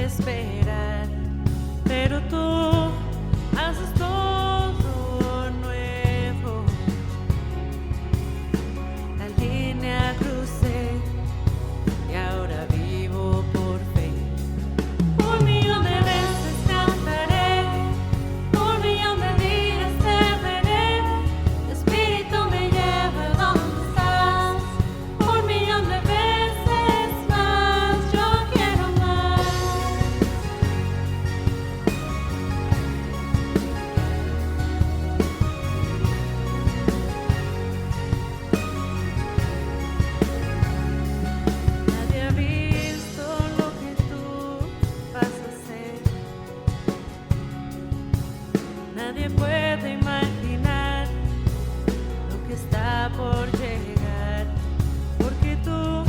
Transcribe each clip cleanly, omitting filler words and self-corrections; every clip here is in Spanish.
esperar, pero tú haces todo nuevo. La línea crucé y ahora vivo por fe. 1.000.000 de veces cantaré, 1.000.000 de días te veré. Tu espíritu me lleva donde estás. 1.000.000 de veces más, yo quiero más. Nadie ha visto lo que tú vas a hacer. Nadie puede imaginar lo que está por llegar, porque tú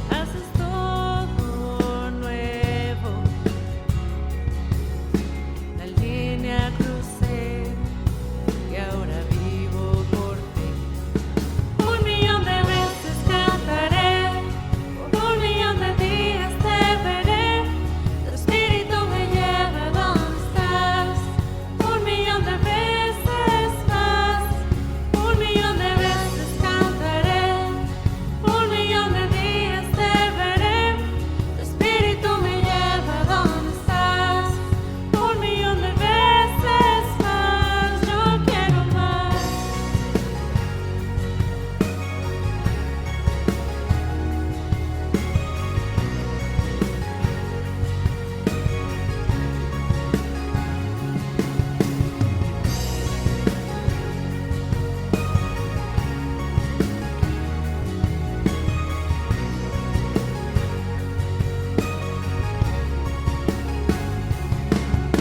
haces todo nuevo. La línea crucé y ahora vivo por ti. 1.000.000 de veces cantaré, 1.000.000 de días te veré. Tu espíritu me lleva donde estás. 1.000.000 de veces más, 1.000.000 de veces cantaré, 1.000.000 de días te veré. Tu espíritu me lleva donde estás. 1.000.000 de veces más, yo quiero más.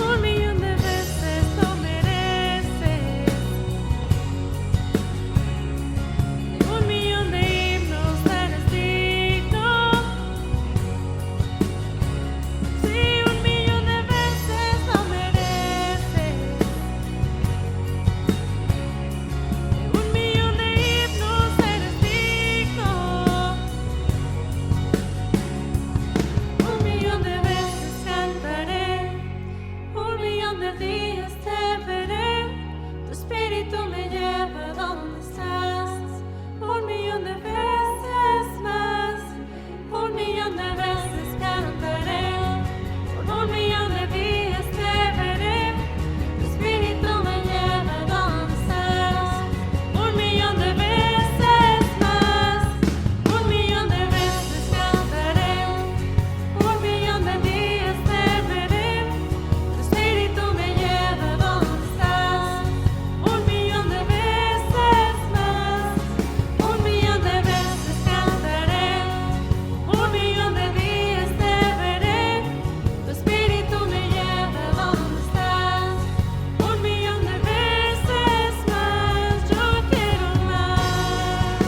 Un millón de veces lo mereces. De 1.000.000 de himnos eres digno. Sí, 1.000.000 de veces lo mereces. De 1.000.000 de himnos eres digno. 1.000.000 de veces cantaré, 1.000.000 de días te veré. Tu espíritu me lleva donde estás. 1.000.000 de veces más, 1.000.000 de veces cantaré, por 1.000.000 de días te veré. Tu espíritu me lleva donde estás. 1.000.000 de veces más, 1.000.000 de veces cantaré, 1.000.000 de días te veré. Tu espíritu me lleva donde estás. 1.000.000 de veces más, 1.000.000 de veces cantaré, 1.000.000 de días te veré. Tu espíritu me lleva donde estás. 1.000.000 de veces más, yo quiero más.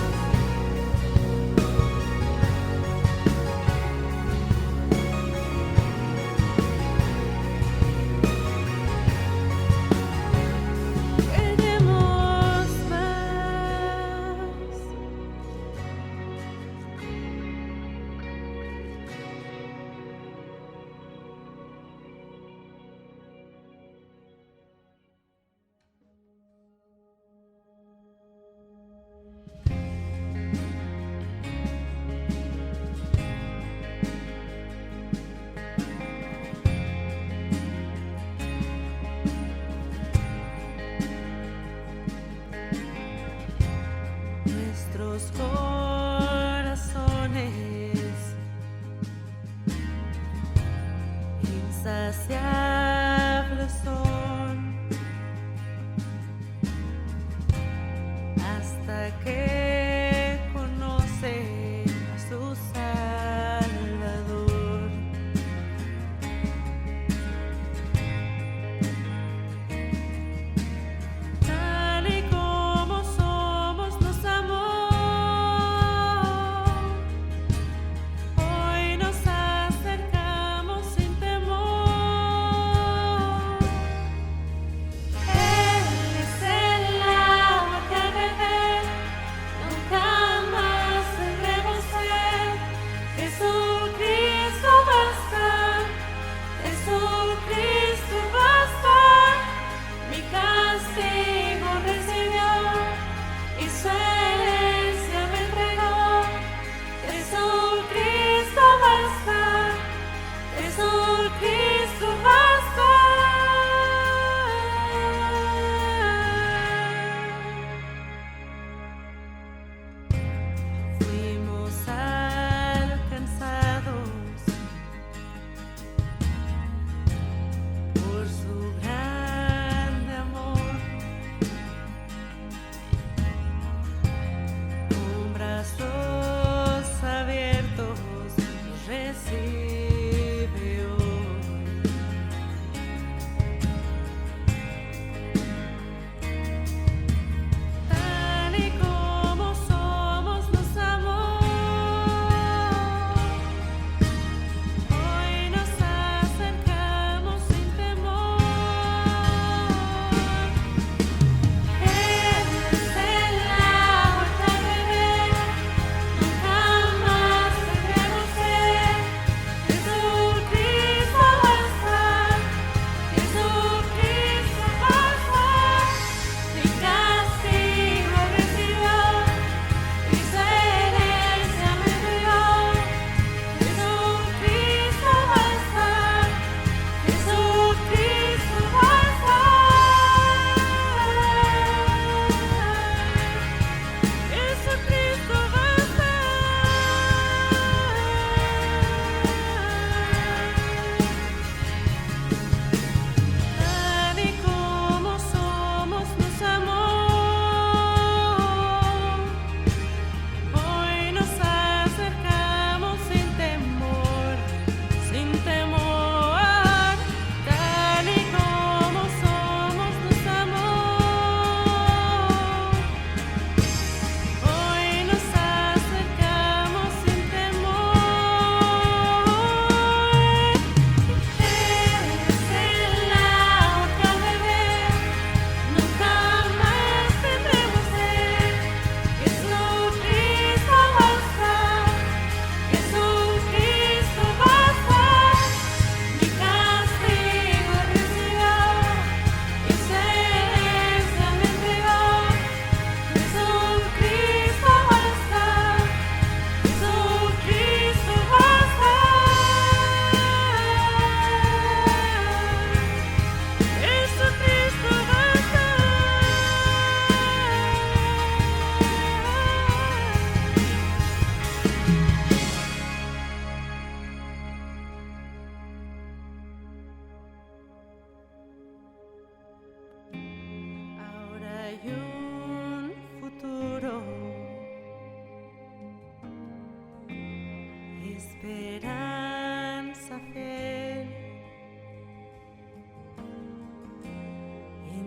Queremos más. Nuestros corazones insaciables son hasta que conocen a su Salvador. Tal y como somos nos amó. Hoy nos acercamos sin temor.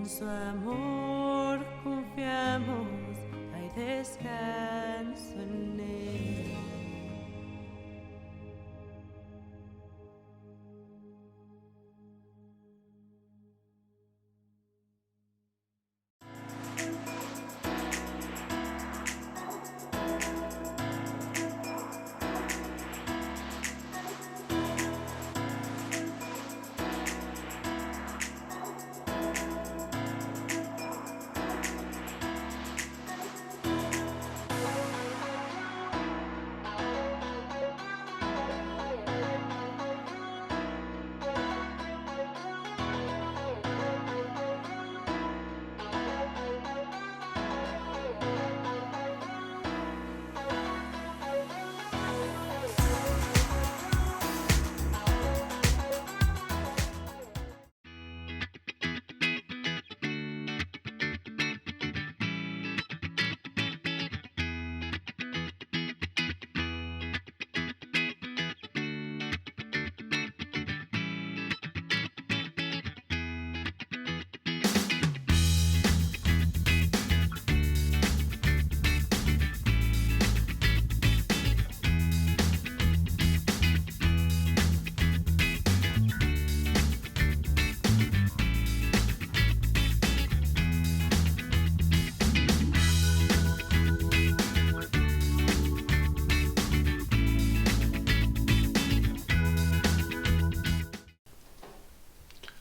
En su amor confiamos, hay descanso en él.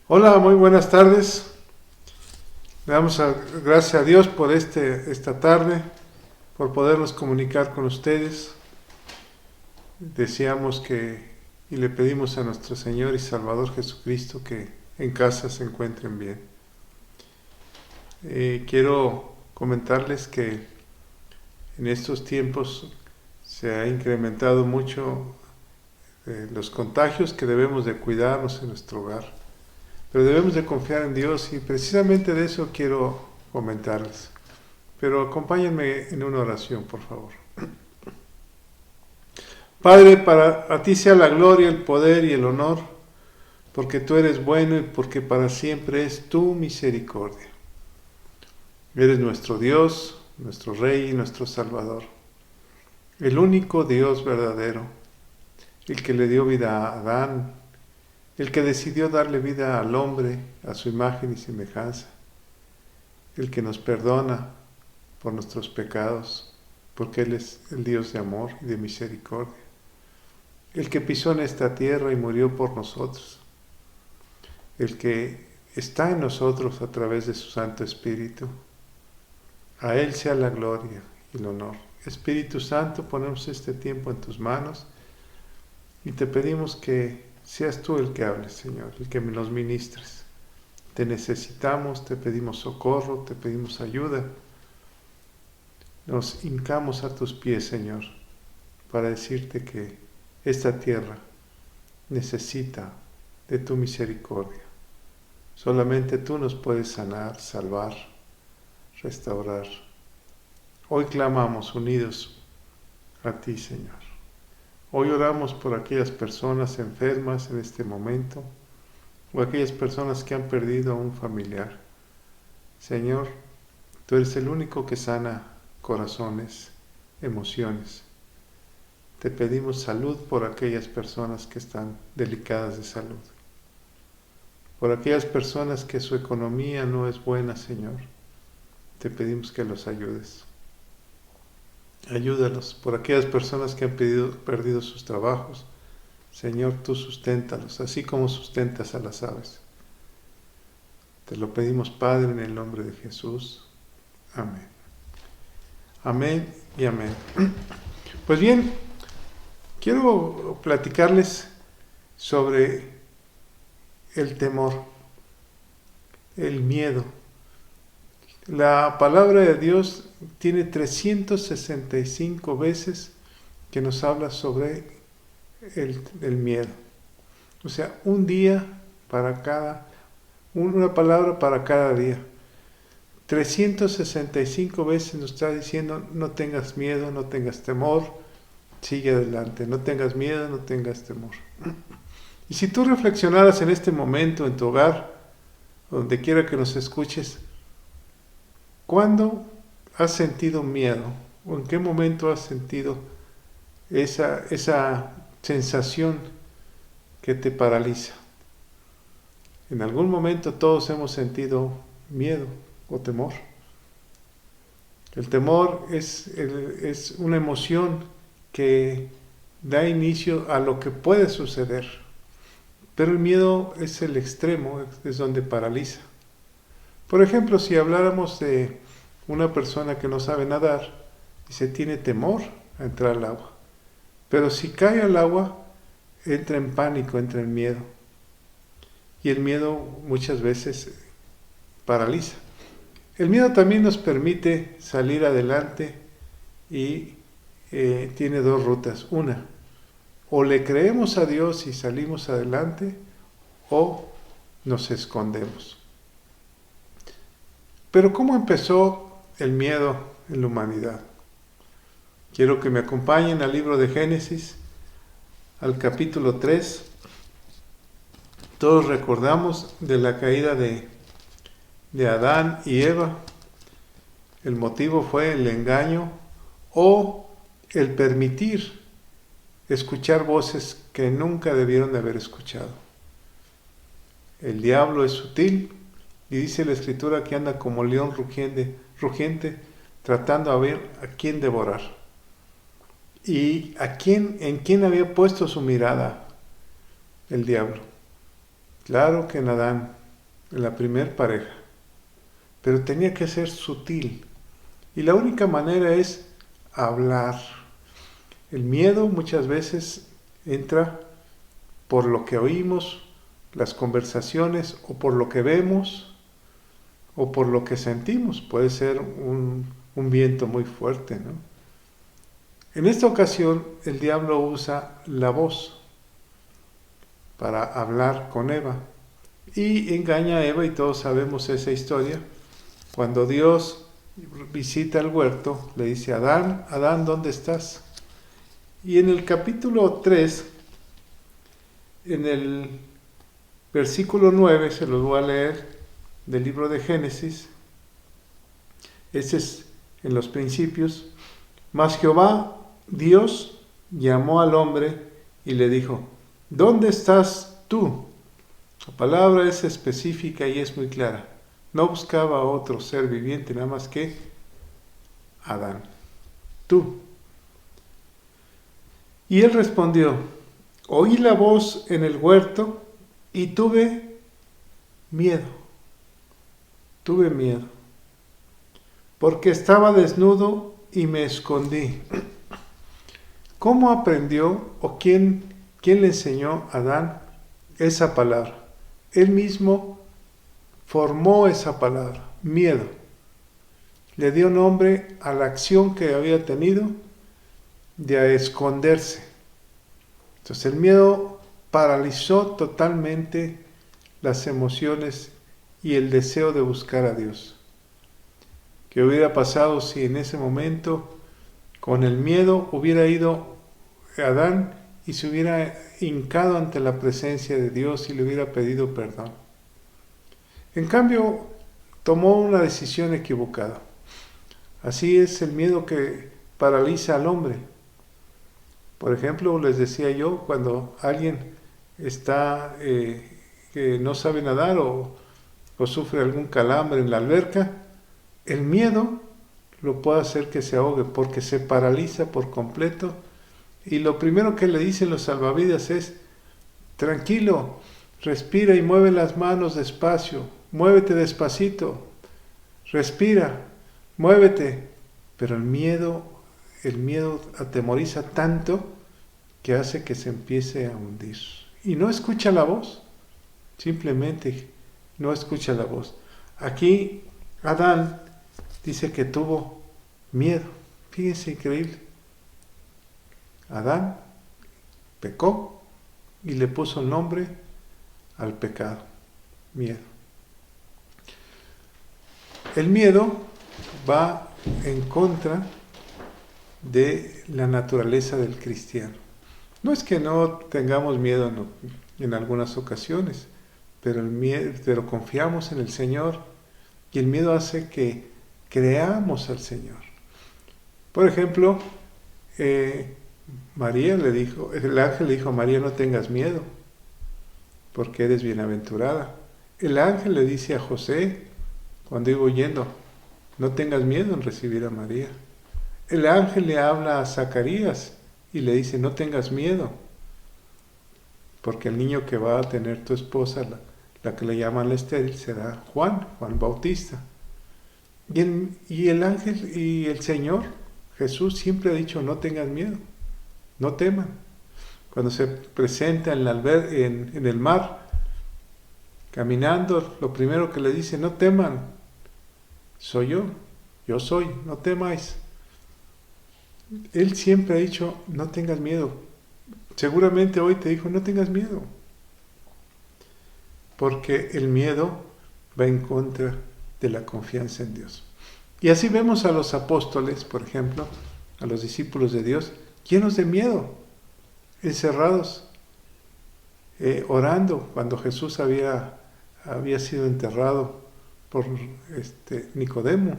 Hola, muy buenas tardes. Le damos gracias a Dios por esta tarde, por podernos comunicar con ustedes. Deseamos y le pedimos a nuestro Señor y Salvador Jesucristo que en casa se encuentren bien. Quiero comentarles que en estos tiempos se ha incrementado mucho los contagios, que debemos de cuidarnos en nuestro hogar. Pero debemos de confiar en Dios y precisamente de eso quiero comentarles. Pero acompáñenme en una oración, por favor. Padre, para a ti sea la gloria, el poder y el honor, porque tú eres bueno y porque para siempre es tu misericordia. Eres nuestro Dios, nuestro Rey y nuestro Salvador. El único Dios verdadero, el que le dio vida a Adán, el que decidió darle vida al hombre a su imagen y semejanza, el que nos perdona por nuestros pecados, porque Él es el Dios de amor y de misericordia, el que pisó en esta tierra y murió por nosotros, el que está en nosotros a través de su Santo Espíritu. A Él sea la gloria y el honor. Espíritu Santo, ponemos este tiempo en tus manos y te pedimos que seas tú el que hables, Señor, el que nos ministres. Te necesitamos, te pedimos socorro, te pedimos ayuda. Nos hincamos a tus pies, Señor, para decirte que esta tierra necesita de tu misericordia. Solamente tú nos puedes sanar, salvar, restaurar. Hoy clamamos unidos a ti, Señor. Hoy oramos por aquellas personas enfermas en este momento, o aquellas personas que han perdido a un familiar. Señor, tú eres el único que sana corazones, emociones. Te pedimos salud por aquellas personas que están delicadas de salud. Por aquellas personas que su economía no es buena, Señor, te pedimos que los ayudes. Ayúdalos. Por aquellas personas que han perdido sus trabajos, Señor, tú susténtalos, así como sustentas a las aves. Te lo pedimos, Padre, en el nombre de Jesús. Amén. Amén y amén. Pues bien, quiero platicarles sobre el temor, el miedo. La palabra de Dios tiene 365 veces que nos habla sobre el miedo. O sea, una palabra para cada día. 365 veces nos está diciendo: no tengas miedo, no tengas temor, sigue adelante, no tengas miedo, no tengas temor. Y si tú reflexionaras en este momento en tu hogar, donde quiera que nos escuches, ¿cuándo has sentido miedo? ¿O en qué momento has sentido esa sensación que te paraliza? En algún momento todos hemos sentido miedo o temor. El temor es una emoción que da inicio a lo que puede suceder, pero el miedo es el extremo, es donde paraliza. Por ejemplo, si habláramos de una persona que no sabe nadar y se tiene temor a entrar al agua, pero si cae al agua, entra en pánico, entra en miedo. Y el miedo muchas veces paraliza. El miedo también nos permite salir adelante y tiene dos rutas. Una, o le creemos a Dios y salimos adelante, o nos escondemos. Pero ¿cómo empezó el miedo en la humanidad? Quiero que me acompañen al libro de Génesis, al capítulo 3. Todos recordamos de la caída de Adán y Eva. El motivo fue el engaño o el permitir escuchar voces que nunca debieron de haber escuchado. El diablo es sutil y dice la Escritura que anda como león rugiente tratando a ver a quién devorar. ¿Y en quién había puesto su mirada el diablo? Claro que en Adán, en la primer pareja, pero tenía que ser sutil. Y la única manera es hablar. El miedo muchas veces entra por lo que oímos, las conversaciones, o por lo que vemos, o por lo que sentimos. Puede ser un viento muy fuerte, ¿no? En esta ocasión, el diablo usa la voz para hablar con Eva y engaña a Eva, y todos sabemos esa historia. Cuando Dios visita el huerto, le dice: Adán, Adán, ¿dónde estás? Y en el capítulo 3, en el versículo 9, se los voy a leer del libro de Génesis. Ese es en los principios. Mas Jehová, Dios, llamó al hombre y le dijo: ¿dónde estás tú? La palabra es específica y es muy clara. No buscaba a otro ser viviente, nada más que Adán. Tú. Y él respondió: oí la voz en el huerto y tuve miedo. Tuve miedo. Porque estaba desnudo y me escondí. ¿Cómo aprendió o quién le enseñó a Adán esa palabra? Él mismo formó esa palabra, miedo. Le dio nombre a la acción que había tenido de esconderse. Entonces el miedo paralizó totalmente las emociones y el deseo de buscar a Dios. ¿Qué hubiera pasado si en ese momento, con el miedo, hubiera ido Adán y se hubiera hincado ante la presencia de Dios y le hubiera pedido perdón? En cambio, tomó una decisión equivocada. Así es el miedo que paraliza al hombre. Por ejemplo, les decía yo, cuando alguien está que no sabe nadar o sufre algún calambre en la alberca, el miedo lo puede hacer que se ahogue porque se paraliza por completo. Y lo primero que le dicen los salvavidas es: tranquilo, respira y mueve las manos despacio, muévete despacito, respira, muévete. Pero el miedo atemoriza tanto que hace que se empiece a hundir. Y no escucha la voz, simplemente no escucha la voz. Aquí Adán dice que tuvo miedo. Fíjense, increíble. Adán pecó y le puso el nombre al pecado: miedo. El miedo va en contra de la naturaleza del cristiano. No es que no tengamos miedo en algunas ocasiones, pero confiamos en el Señor, y el miedo hace que creamos al Señor. Por ejemplo, María le dijo, el ángel le dijo a María: no tengas miedo, porque eres bienaventurada. El ángel le dice a José, cuando iba huyendo: no tengas miedo en recibir a María. El ángel le habla a Zacarías y le dice: no tengas miedo, porque el niño que va a tener tu esposa, la que le llaman la estéril, será Juan Bautista. Y el ángel y el Señor Jesús siempre ha dicho: no tengas miedo, no teman. Cuando se presenta en el mar, caminando, lo primero que le dice: no teman, soy yo soy, no temáis. Él siempre ha dicho: no tengas miedo. Seguramente hoy te dijo: no tengas miedo, porque el miedo va en contra de la confianza en Dios. Y así vemos a los apóstoles, por ejemplo, a los discípulos de Dios, llenos de miedo, encerrados, orando cuando Jesús había sido enterrado por Nicodemo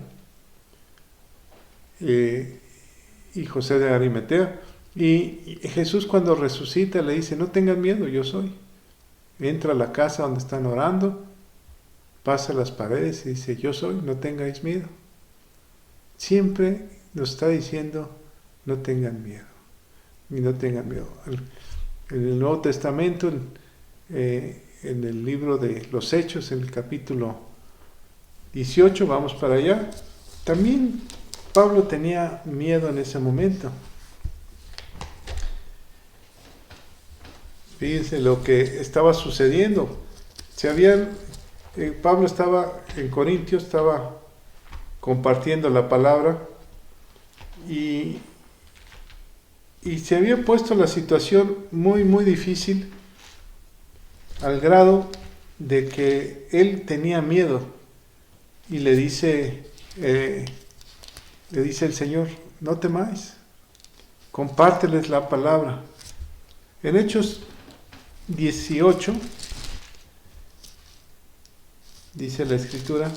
y José de Arimatea. Y Jesús, cuando resucita, le dice: no tengan miedo, yo soy. Entra a la casa donde están orando, pasa las paredes y dice: yo soy, no tengáis miedo. Siempre nos está diciendo: no tengan miedo, y no tengan miedo. En el Nuevo Testamento, en el libro de los Hechos, en el capítulo 18, vamos para allá, también Pablo tenía miedo en ese momento. Fíjense lo que estaba sucediendo. Pablo estaba en Corintios, estaba compartiendo la palabra, y se había puesto la situación muy, muy difícil, al grado de que él tenía miedo, y le dice el Señor: no temáis, compárteles la palabra. En Hechos 18 dice la Escritura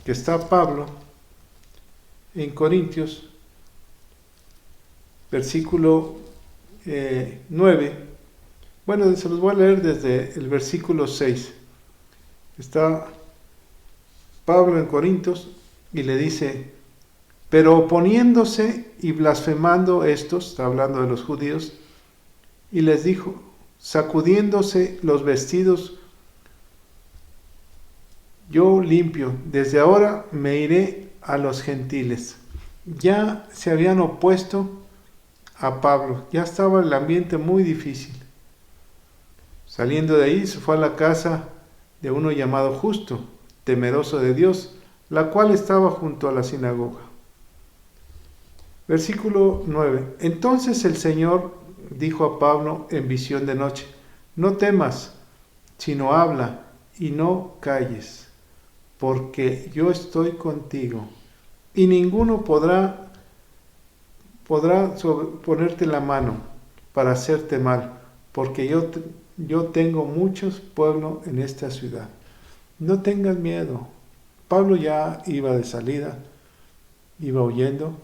que está Pablo en Corintios, versículo 9. Bueno, se los voy a leer desde el versículo 6. Está Pablo en Corintios y le dice: pero oponiéndose y blasfemando estos, está hablando de los judíos, y les dijo, sacudiéndose los vestidos: yo limpio, desde ahora me iré a los gentiles. Ya se habían opuesto a Pablo, ya estaba el ambiente muy difícil. Saliendo de ahí, se fue a la casa de uno llamado Justo, temeroso de Dios, la cual estaba junto a la sinagoga. Versículo 9. Entonces el Señor dijo a Pablo en visión de noche: no temas, sino habla y no calles, porque yo estoy contigo, y ninguno podrá ponerte la mano para hacerte mal, porque yo tengo muchos pueblos en esta ciudad. No tengas miedo. Pablo ya iba de salida, iba huyendo,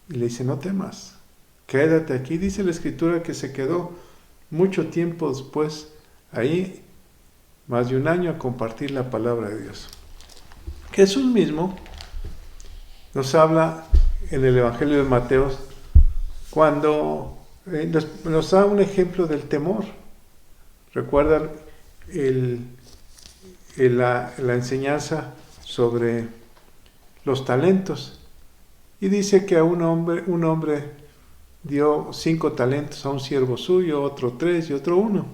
y le dice: no temas, quédate aquí. Dice la Escritura que se quedó mucho tiempo después ahí, más de un año, a compartir la palabra de Dios. Jesús mismo nos habla en el Evangelio de Mateo cuando nos da un ejemplo del temor. ¿Recuerdan la enseñanza sobre los talentos? Y dice que a un hombre dio 5 talentos a un siervo suyo, otro 3 y otro 1,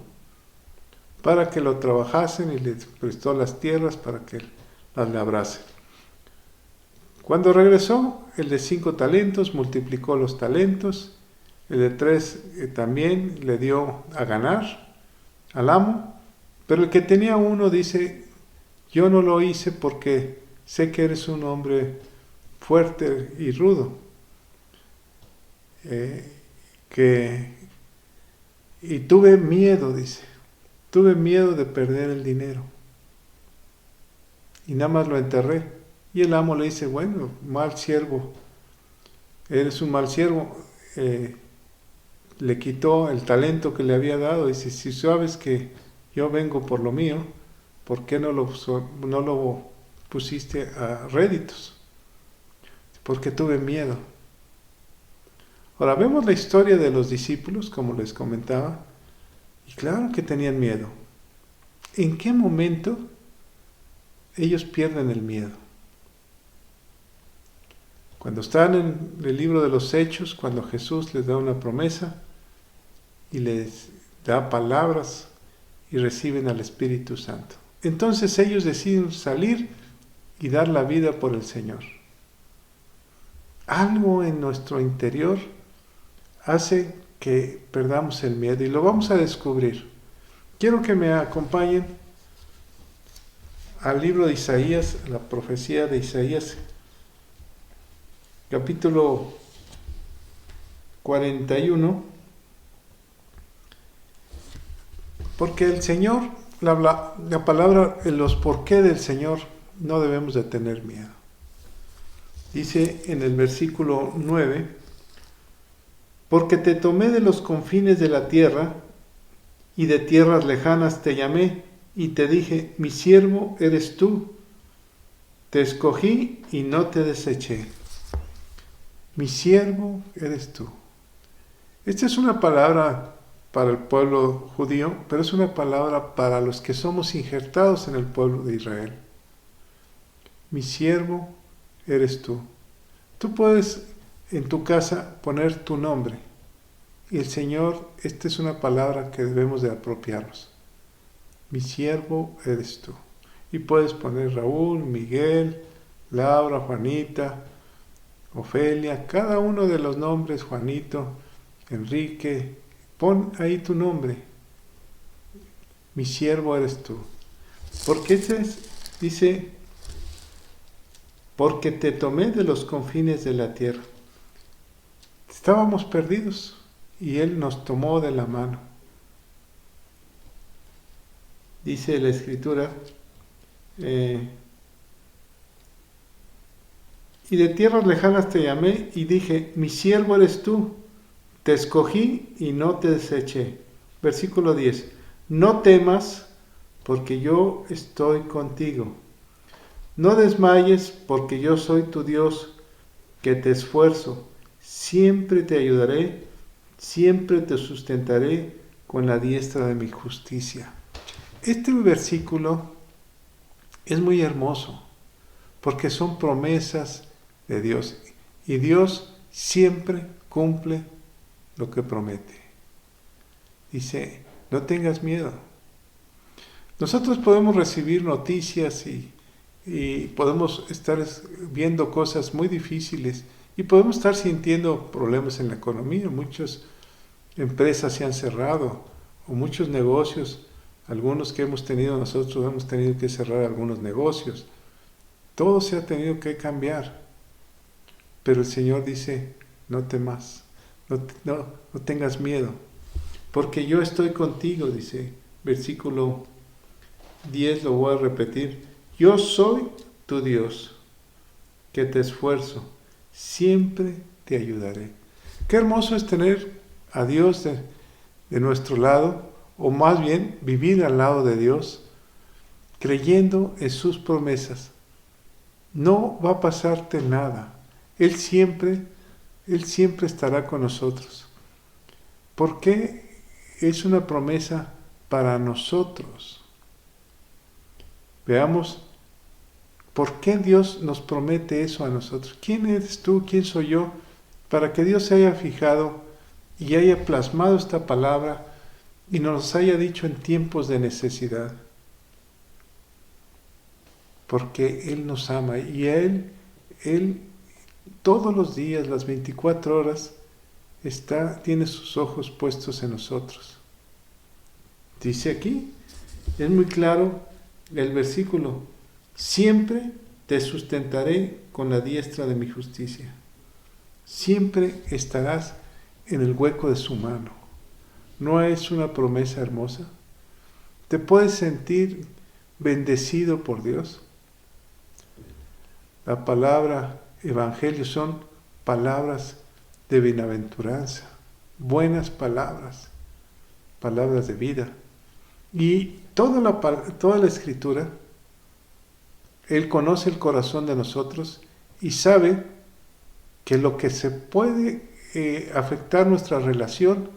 para que lo trabajasen, y les prestó las tierras para que las labrasen. Cuando regresó, el de 5 talentos multiplicó los talentos, el de 3 también le dio a ganar al amo, pero el que tenía 1 dice: yo no lo hice porque sé que eres un hombre fuerte y rudo, y tuve miedo, dice, tuve miedo de perder el dinero. Y nada más lo enterré. Y el amo le dice, bueno, mal siervo, eres un mal siervo. Le quitó el talento que le había dado. Dice, si sabes que yo vengo por lo mío, ¿por qué no lo pusiste a réditos? Porque tuve miedo. Ahora vemos la historia de los discípulos, como les comentaba, y claro que tenían miedo. ¿En qué momento ellos pierden el miedo? Cuando están en el libro de los Hechos, cuando Jesús les da una promesa y les da palabras y reciben al Espíritu Santo. Entonces ellos deciden salir y dar la vida por el Señor. Algo en nuestro interior hace que perdamos el miedo y lo vamos a descubrir. Quiero que me acompañen al libro de Isaías, la profecía de Isaías, capítulo 41, porque el Señor, la palabra, los por qué del Señor, no debemos de tener miedo. Dice en el versículo 9, porque te tomé de los confines de la tierra, y de tierras lejanas te llamé, y te dije, mi siervo eres tú. Te escogí y no te deseché. Mi siervo eres tú. Esta es una palabra para el pueblo judío, pero es una palabra para los que somos injertados en el pueblo de Israel. Mi siervo eres tú. Tú puedes en tu casa poner tu nombre. Y el Señor, esta es una palabra que debemos de apropiarnos. Mi siervo eres tú. Y puedes poner Raúl, Miguel, Laura, Juanita, Ofelia, cada uno de los nombres, Juanito, Enrique, pon ahí tu nombre. Mi siervo eres tú. Porque dice, porque te tomé de los confines de la tierra. Estábamos perdidos y Él nos tomó de la mano. Dice la Escritura, y de tierras lejanas te llamé y dije, mi siervo eres tú, te escogí y no te deseché. Versículo 10, no temas porque yo estoy contigo. No desmayes porque yo soy tu Dios, que te esfuerzo. Siempre te ayudaré, siempre te sustentaré con la diestra de mi justicia. Este versículo es muy hermoso porque son promesas de Dios y Dios siempre cumple lo que promete. Dice, no tengas miedo. Nosotros podemos recibir noticias y podemos estar viendo cosas muy difíciles y podemos estar sintiendo problemas en la economía. Muchas empresas se han cerrado o muchos negocios, algunos que hemos tenido nosotros, hemos tenido que cerrar algunos negocios. Todo se ha tenido que cambiar. Pero el Señor dice, no temas, no tengas miedo, porque yo estoy contigo, dice, versículo 10, lo voy a repetir. Yo soy tu Dios, que te esfuerzo, siempre te ayudaré. Qué hermoso es tener a Dios de nuestro lado, o más bien vivir al lado de Dios, creyendo en sus promesas. No va a pasarte nada. Él siempre estará con nosotros. ¿Por qué es una promesa para nosotros? Veamos por qué Dios nos promete eso a nosotros. ¿Quién eres tú? ¿Quién soy yo? Para que Dios se haya fijado y haya plasmado esta palabra y nos haya dicho en tiempos de necesidad. Porque Él nos ama y Él todos los días, las 24 horas, tiene sus ojos puestos en nosotros. Dice aquí, es muy claro el versículo, siempre te sustentaré con la diestra de mi justicia. Siempre estarás en el hueco de su mano. ¿No es una promesa hermosa? ¿Te puedes sentir bendecido por Dios? La palabra evangelio son palabras de bienaventuranza, buenas palabras, palabras de vida. Y toda la Escritura, Él conoce el corazón de nosotros y sabe que lo que se puede afectar nuestra relación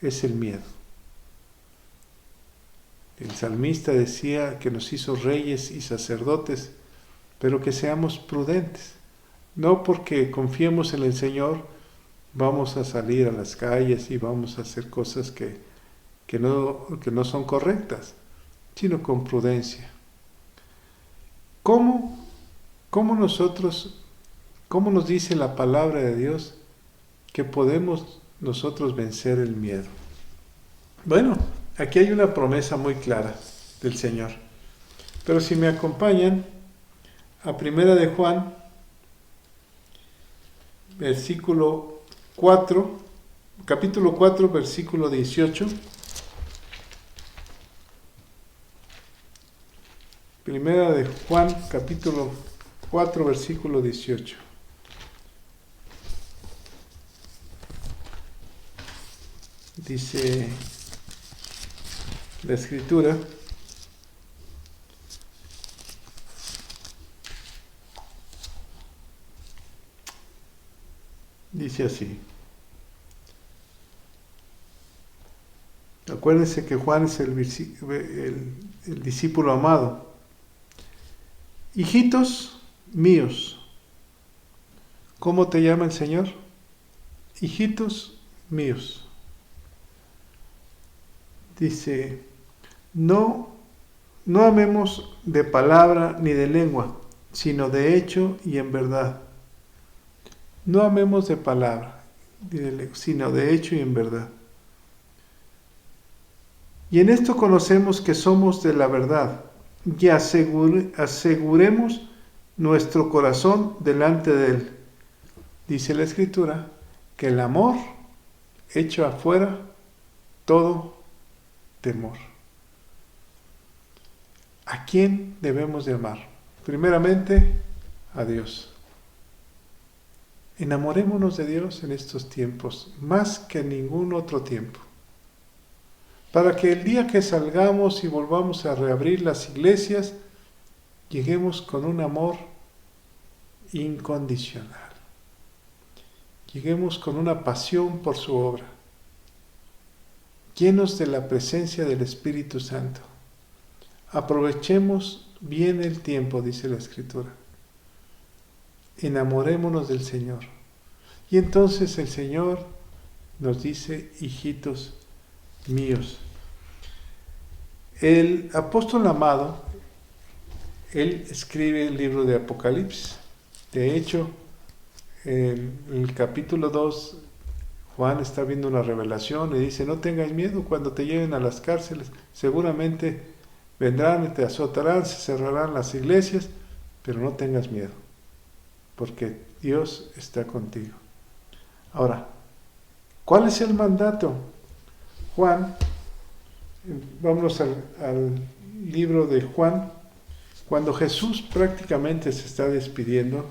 es el miedo. El salmista decía que nos hizo reyes y sacerdotes, pero que seamos prudentes. No porque confiemos en el Señor vamos a salir a las calles y vamos a hacer cosas que no son correctas, sino con prudencia. ¿Cómo nos dice la palabra de Dios que podemos nosotros vencer el miedo? Bueno, aquí hay una promesa muy clara del Señor. Pero si me acompañan a Primera de Juan, capítulo 4, versículo 18. Primera de Juan, capítulo 4, versículo 18. Dice la Escritura: dice así. Acuérdense que Juan es el discípulo amado. Hijitos míos, ¿cómo te llama el Señor? Hijitos míos. Dice, no amemos de palabra ni de lengua, sino de hecho y en verdad. No amemos de palabra, ni de lengua, sino de hecho y en verdad. Y en esto conocemos que somos de la verdad, y aseguremos nuestro corazón delante de Él. Dice la Escritura que el amor echa afuera todo temor. ¿A quién debemos de amar? Primeramente, a Dios. Enamorémonos de Dios en estos tiempos, más que en ningún otro tiempo, para que el día que salgamos y volvamos a reabrir las iglesias, lleguemos con un amor incondicional. Lleguemos con una pasión por su obra, llenos de la presencia del Espíritu Santo. Aprovechemos bien el tiempo, dice la Escritura. Enamorémonos del Señor. Y entonces el Señor nos dice, hijitos míos. El apóstol amado, él escribe el libro de Apocalipsis. De hecho, en el capítulo 2, Juan está viendo una revelación y dice, no tengas miedo cuando te lleven a las cárceles. Seguramente vendrán y te azotarán, se cerrarán las iglesias, pero no tengas miedo, porque Dios está contigo. Ahora, ¿cuál es el mandato? Juan, vámonos al libro de Juan, cuando Jesús prácticamente se está despidiendo,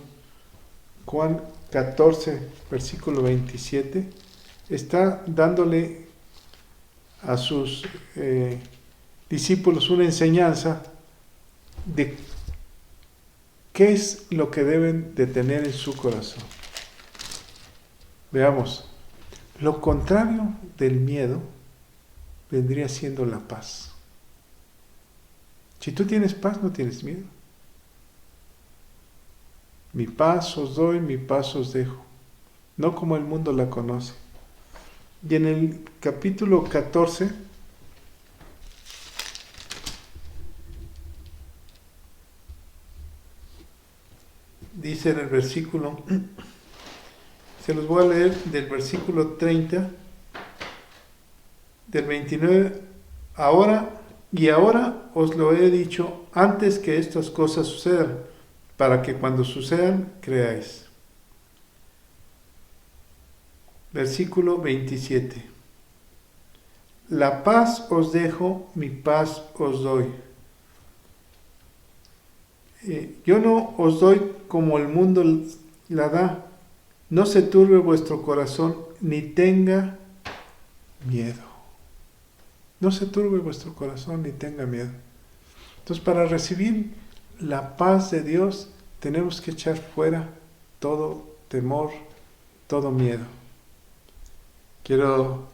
Juan 14, versículo 27, está dándole a sus discípulos una enseñanza de qué es lo que deben de tener en su corazón. Veamos, lo contrario del miedo vendría siendo la paz. Si tú tienes paz, no tienes miedo. Mi paz os doy, mi paz os dejo, no como el mundo la conoce. Y en el capítulo 14, dice en el versículo, se los voy a leer del versículo 30, del 29, ahora os lo he dicho antes que estas cosas sucedan, para que cuando sucedan creáis. Versículo 27. la paz os dejo, mi paz os doy. Yo no os doy como el mundo la da. No se turbe vuestro corazón, ni tenga miedo. No se turbe vuestro corazón, ni tenga miedo. Entonces, para recibir la paz de Dios, tenemos que echar fuera todo temor, todo miedo. Quiero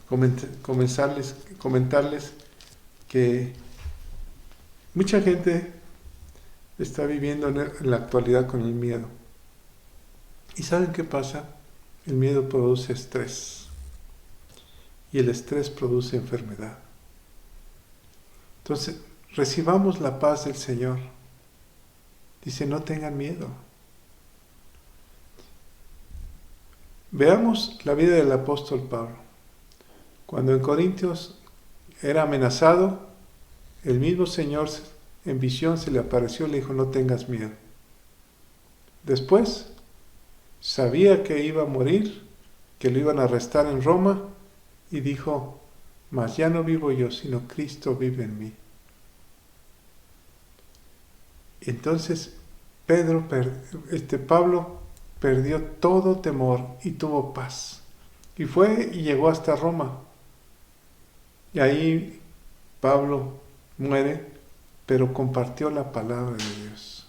comentarles que mucha gente está viviendo en la actualidad con el miedo. ¿Y saben qué pasa? El miedo produce estrés. Y el estrés produce enfermedad. Entonces, recibamos la paz del Señor. Dice, no tengan miedo. Veamos la vida del apóstol Pablo. Cuando en Corintios era amenazado, el mismo Señor en visión se le apareció y le dijo, no tengas miedo. Después, sabía que iba a morir, que lo iban a arrestar en Roma, y dijo, mas ya no vivo yo, sino Cristo vive en mí. Entonces, Pablo perdió todo temor y tuvo paz. Y fue y llegó hasta Roma. Y ahí Pablo muere, pero compartió la palabra de Dios.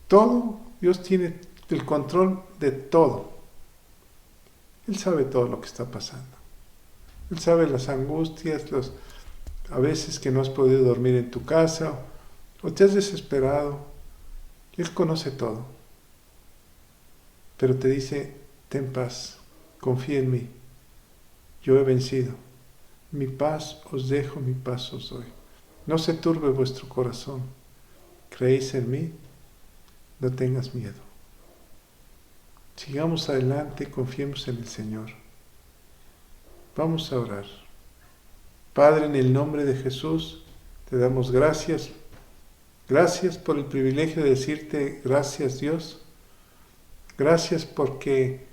Todo, Dios tiene el control de todo. Él sabe todo lo que está pasando. Él sabe las angustias, a veces que no has podido dormir en tu casa, o te has desesperado. Él conoce todo. Pero te dice, ten paz, confía en mí. Yo he vencido. Mi paz os dejo, mi paz os doy. No se turbe vuestro corazón. ¿Creéis en mí? No tengas miedo. Sigamos adelante, confiemos en el Señor. Vamos a orar. Padre, en el nombre de Jesús, te damos gracias. Gracias por el privilegio de decirte gracias, Dios. Gracias porque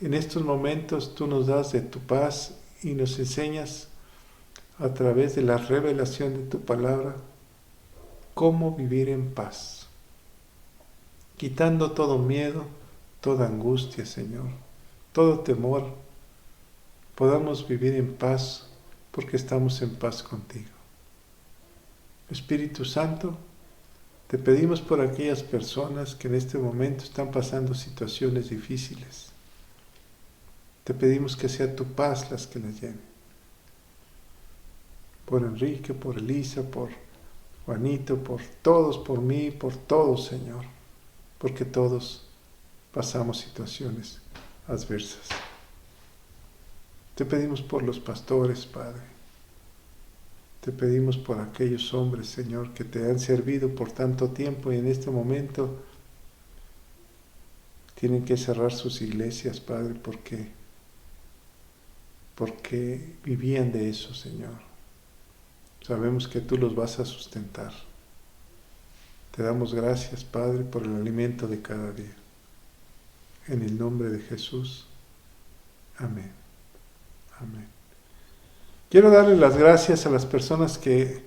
en estos momentos tú nos das de tu paz y nos enseñas a través de la revelación de tu palabra cómo vivir en paz. Quitando todo miedo, toda angustia, Señor, todo temor, podamos vivir en paz porque estamos en paz contigo. Espíritu Santo, te pedimos por aquellas personas que en este momento están pasando situaciones difíciles. Te pedimos que sea tu paz las que las llene. Por Enrique, por Elisa, por Juanito, por todos, por mí, por todos, Señor, porque todos pasamos situaciones adversas. Te pedimos por los pastores, Padre. Te pedimos por aquellos hombres, Señor, que te han servido por tanto tiempo y en este momento tienen que cerrar sus iglesias, Padre, porque vivían de eso, Señor. Sabemos que tú los vas a sustentar. Te damos gracias, Padre, por el alimento de cada día. En el nombre de Jesús. Amén. Amén. Quiero darle las gracias a las personas que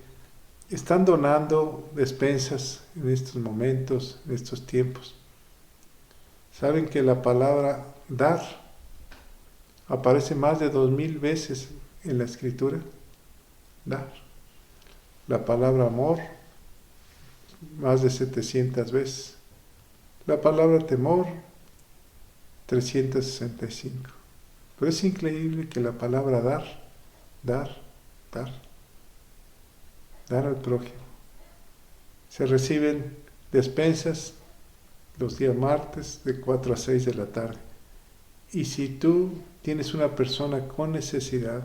están donando despensas en estos momentos, en estos tiempos. Saben que la palabra dar aparece más de 2000 veces en la Escritura. Dar. La palabra amor, más de 700 veces. La palabra temor, 365. Pero es increíble que la palabra dar al prójimo. Se reciben despensas los días martes de 4 a 6 de la tarde. Y si tú tienes una persona con necesidad,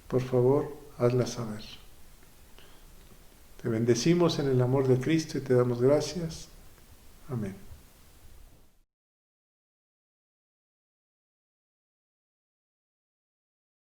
por favor, hazla saber. Te bendecimos en el amor de Cristo y te damos gracias. Amén.